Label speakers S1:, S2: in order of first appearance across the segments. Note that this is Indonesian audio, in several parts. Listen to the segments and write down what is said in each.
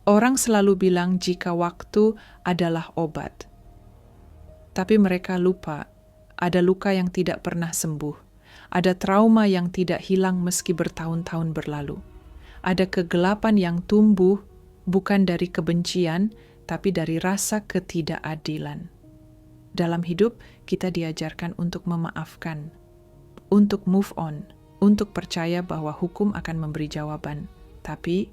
S1: Orang selalu bilang jika waktu adalah obat. Tapi mereka lupa, ada luka yang tidak pernah sembuh. Ada trauma yang tidak hilang meski bertahun-tahun berlalu. Ada kegelapan yang tumbuh bukan dari kebencian, tapi dari rasa ketidakadilan. Dalam hidup, kita diajarkan untuk memaafkan, untuk move on, untuk percaya bahwa hukum akan memberi jawaban. Tapi,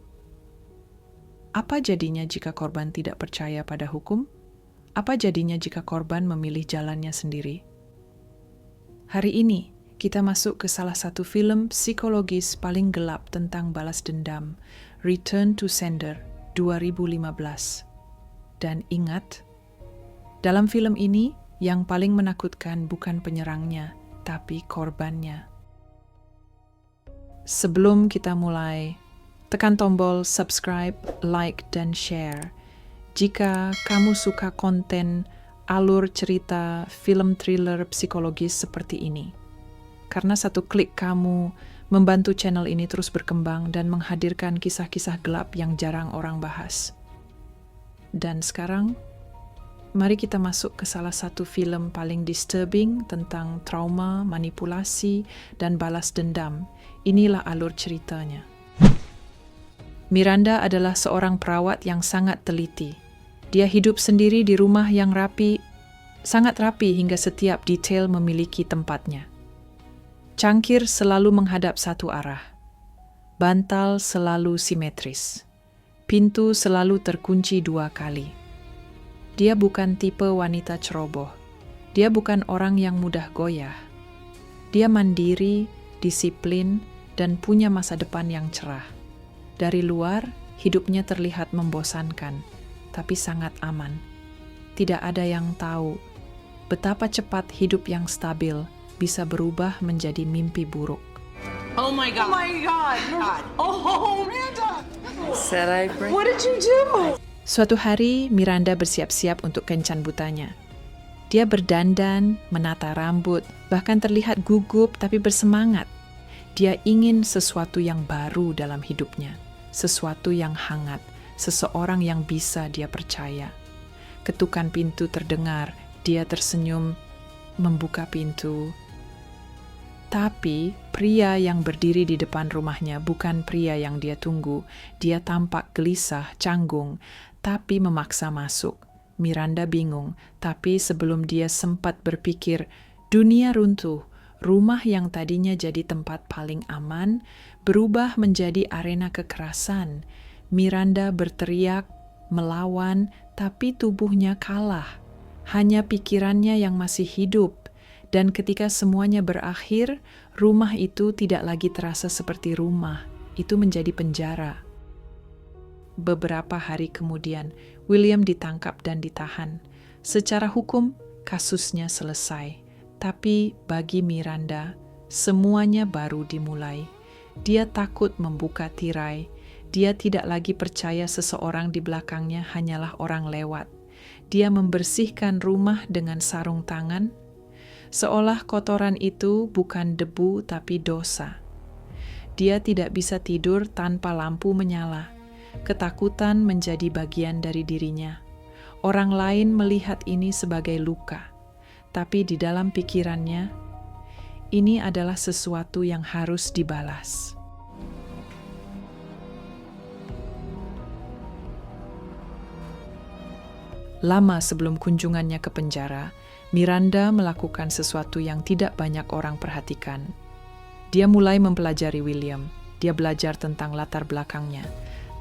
S1: apa jadinya jika korban tidak percaya pada hukum? Apa jadinya jika korban memilih jalannya sendiri? Hari ini, kita masuk ke salah satu film psikologis paling gelap tentang balas dendam, Return to Sender, 2015. Dan ingat, dalam film ini, yang paling menakutkan bukan penyerangnya, tapi korbannya. Sebelum kita mulai, tekan tombol subscribe, like, dan share. Jika kamu suka konten alur cerita film thriller psikologis seperti ini. Karena satu klik kamu membantu channel ini terus berkembang dan menghadirkan kisah-kisah gelap yang jarang orang bahas. Dan sekarang, mari kita masuk ke salah satu film paling disturbing tentang trauma, manipulasi, dan balas dendam. Inilah alur ceritanya. Miranda adalah seorang perawat yang sangat teliti. Dia hidup sendiri di rumah yang rapi, sangat rapi hingga setiap detail memiliki tempatnya. Cangkir selalu menghadap satu arah. Bantal selalu simetris. Pintu selalu terkunci 2 kali. Dia bukan tipe wanita ceroboh. Dia bukan orang yang mudah goyah. Dia mandiri, disiplin, dan punya masa depan yang cerah. Dari luar, hidupnya terlihat membosankan, tapi sangat aman. Tidak ada yang tahu betapa cepat hidup yang stabil bisa berubah menjadi mimpi buruk.
S2: Oh my God.
S3: Oh my God. Oh,
S2: Miranda.
S3: Said I bring...
S2: What did you do?
S1: Suatu hari, Miranda bersiap-siap untuk kencan butanya. Dia berdandan, menata rambut, bahkan terlihat gugup tapi bersemangat. Dia ingin sesuatu yang baru dalam hidupnya, sesuatu yang hangat, seseorang yang bisa dia percaya. Ketukan pintu terdengar, dia tersenyum, membuka pintu. Tapi pria yang berdiri di depan rumahnya bukan pria yang dia tunggu. Dia tampak gelisah, canggung, tapi memaksa masuk. Miranda bingung, tapi sebelum dia sempat berpikir, dunia runtuh. Rumah yang tadinya jadi tempat paling aman berubah menjadi arena kekerasan. Miranda berteriak, melawan, tapi tubuhnya kalah. Hanya pikirannya yang masih hidup. Dan ketika semuanya berakhir, rumah itu tidak lagi terasa seperti rumah. Itu menjadi penjara. Beberapa hari kemudian, William ditangkap dan ditahan. Secara hukum, kasusnya selesai. Tapi bagi Miranda, semuanya baru dimulai. Dia takut membuka tirai. Dia tidak lagi percaya seseorang di belakangnya hanyalah orang lewat. Dia membersihkan rumah dengan sarung tangan, seolah kotoran itu bukan debu tapi dosa. Dia tidak bisa tidur tanpa lampu menyala. Ketakutan menjadi bagian dari dirinya. Orang lain melihat ini sebagai luka. Tapi di dalam pikirannya, ini adalah sesuatu yang harus dibalas. Lama sebelum kunjungannya ke penjara, Miranda melakukan sesuatu yang tidak banyak orang perhatikan. Dia mulai mempelajari William. Dia belajar tentang latar belakangnya,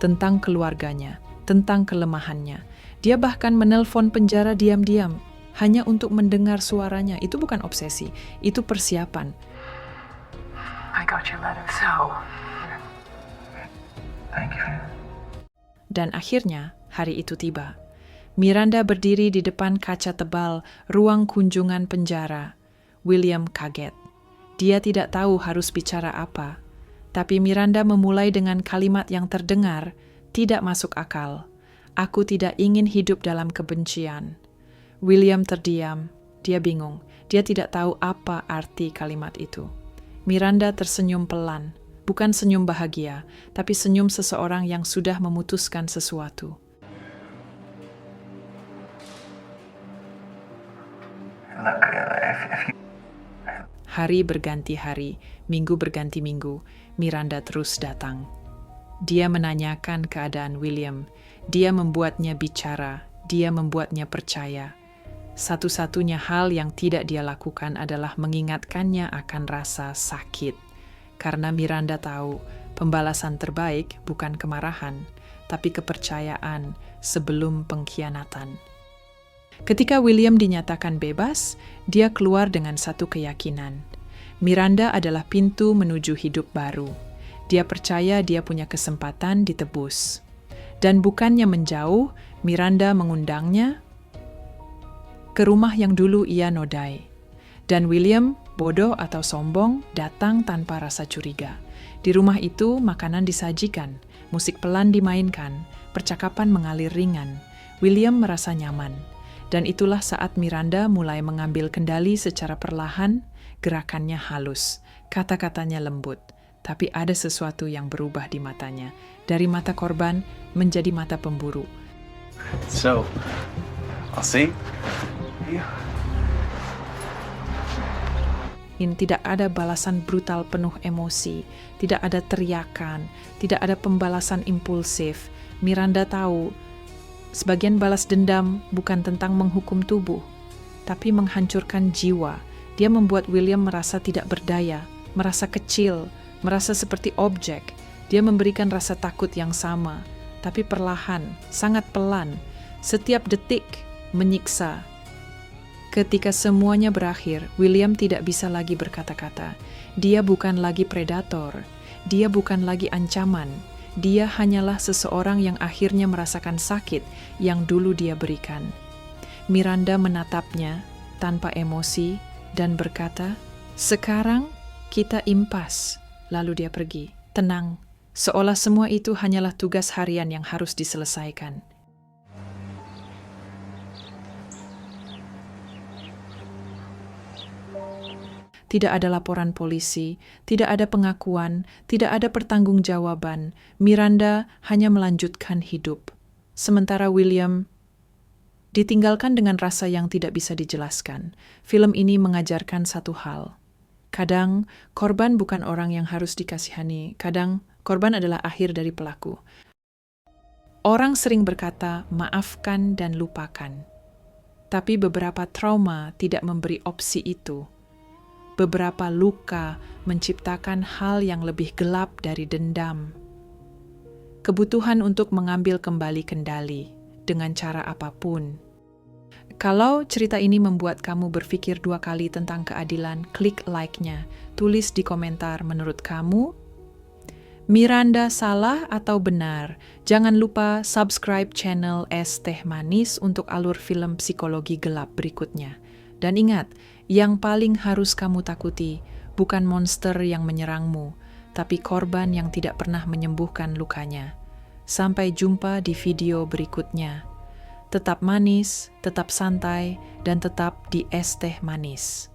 S1: tentang keluarganya, tentang kelemahannya. Dia bahkan menelpon penjara diam-diam, hanya untuk mendengar suaranya. Itu bukan obsesi, itu persiapan.
S3: I got your letter. So, thank you.
S1: Dan akhirnya, hari itu tiba. Miranda berdiri di depan kaca tebal ruang kunjungan penjara. William kaget. Dia tidak tahu harus bicara apa. Tapi Miranda memulai dengan kalimat yang terdengar, tidak masuk akal. Aku tidak ingin hidup dalam kebencian. William terdiam. Dia bingung. Dia tidak tahu apa arti kalimat itu. Miranda tersenyum pelan. Bukan senyum bahagia, tapi senyum seseorang yang sudah memutuskan sesuatu.
S4: Look, if you...
S1: Hari berganti hari, minggu berganti minggu, Miranda terus datang. Dia menanyakan keadaan William, dia membuatnya bicara, dia membuatnya percaya. Satu-satunya hal yang tidak dia lakukan adalah mengingatkannya akan rasa sakit. Karena Miranda tahu, pembalasan terbaik bukan kemarahan, tapi kepercayaan sebelum pengkhianatan. Ketika William dinyatakan bebas, dia keluar dengan satu keyakinan. Miranda adalah pintu menuju hidup baru. Dia percaya dia punya kesempatan ditebus. Dan bukannya menjauh, Miranda mengundangnya ke rumah yang dulu ia nodai. Dan William, bodoh atau sombong, datang tanpa rasa curiga. Di rumah itu, makanan disajikan, musik pelan dimainkan, percakapan mengalir ringan. William merasa nyaman. Dan itulah saat Miranda mulai mengambil kendali secara perlahan, gerakannya halus, kata-katanya lembut. Tapi ada sesuatu yang berubah di matanya. Dari mata korban menjadi mata pemburu.
S4: So, I'll see you.
S1: Tidak ada balasan brutal penuh emosi, tidak ada teriakan, tidak ada pembalasan impulsif. Miranda tahu, sebagian balas dendam bukan tentang menghukum tubuh, tapi menghancurkan jiwa. Dia membuat William merasa tidak berdaya, merasa kecil, merasa seperti objek. Dia memberikan rasa takut yang sama, tapi perlahan, sangat pelan, setiap detik menyiksa. Ketika semuanya berakhir, William tidak bisa lagi berkata-kata. Dia bukan lagi predator, dia bukan lagi ancaman. Dia hanyalah seseorang yang akhirnya merasakan sakit yang dulu dia berikan. Miranda menatapnya tanpa emosi dan berkata, "Sekarang kita impas." Lalu dia pergi, tenang, seolah semua itu hanyalah tugas harian yang harus diselesaikan. Tidak ada laporan polisi, tidak ada pengakuan, tidak ada pertanggungjawaban. Miranda hanya melanjutkan hidup. Sementara William ditinggalkan dengan rasa yang tidak bisa dijelaskan. Film ini mengajarkan satu hal. Kadang korban bukan orang yang harus dikasihani, kadang korban adalah akhir dari pelaku. Orang sering berkata, maafkan dan lupakan. Tapi beberapa trauma tidak memberi opsi itu. Beberapa luka menciptakan hal yang lebih gelap dari dendam. Kebutuhan untuk mengambil kembali kendali dengan cara apapun. Kalau cerita ini membuat kamu berpikir 2 kali tentang keadilan, klik like-nya. Tulis di komentar menurut kamu, Miranda salah atau benar? Jangan lupa subscribe channel Es Teh Manis untuk alur film psikologi gelap berikutnya. Dan ingat, yang paling harus kamu takuti bukan monster yang menyerangmu, tapi korban yang tidak pernah menyembuhkan lukanya. Sampai jumpa di video berikutnya. Tetap manis, tetap santai, dan tetap di Es Teh Manis.